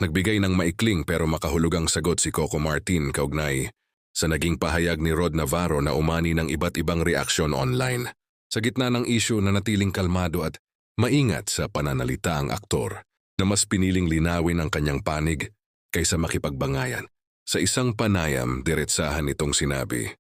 Nagbigay ng maikling pero makahulugang sagot si Coco Martin kaugnay sa naging pahayag ni Rod Navarro na umani ng iba't ibang reaksyon online. Sa gitna ng issue na natiling kalmado at maingat sa pananalita ang aktor na mas piniling linawin ang kanyang panig kaysa makipagbangayan. Sa isang panayam, diretsahan itong sinabi,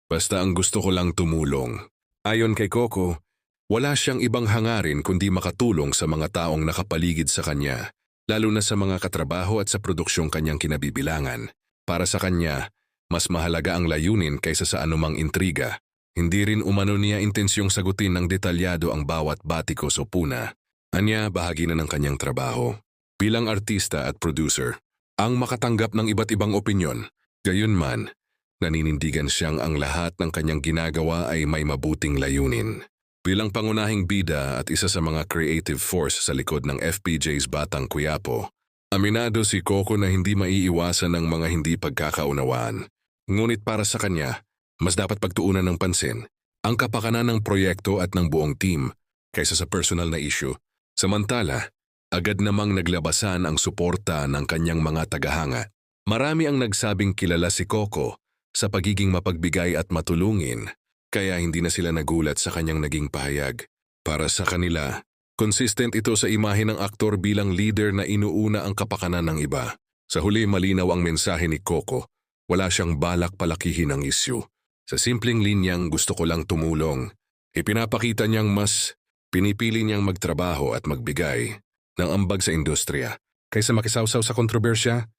"Basta ang gusto ko lang tumulong." Ayon kay Coco, wala siyang ibang hangarin kundi makatulong sa mga taong nakapaligid sa kanya, lalo na sa mga katrabaho at sa produksyong kanyang kinabibilangan. Para sa kanya, mas mahalaga ang layunin kaysa sa anumang intriga. Hindi rin umano niya intensyong sagutin ng detalyado ang bawat batikos o puna. Anya bahagi na ng kanyang trabaho. Bilang artista at producer, ang makatanggap ng iba't ibang opinyon. Gayunman, naninindigan siyang ang lahat ng kanyang ginagawa ay may mabuting layunin. Bilang pangunahing bida at isa sa mga creative force sa likod ng FPJ's Batang Quiapo, aminado si Coco na hindi maiiwasan ng mga hindi pagkakaunawaan. Ngunit para sa kanya, mas dapat pagtuunan ng pansin ang kapakanan ng proyekto at ng buong team kaysa sa personal na issue. Samantala, agad namang naglabasan ang suporta ng kanyang mga tagahanga. Marami ang nagsabing kilala si Coco sa pagiging mapagbigay at matulungin, kaya hindi na sila nagulat sa kanyang naging pahayag. Para sa kanila, consistent ito sa imahe ng aktor bilang leader na inuuna ang kapakanan ng iba. Sa huli, malinaw ang mensahe ni Coco. Wala siyang balak palakihin ang issue. Sa simpleng linyang gusto ko lang tumulong, ipinapakita niyang mas pinipili niyang magtrabaho at magbigay ng ambag sa industriya kaysa makisawsaw sa kontrobersya.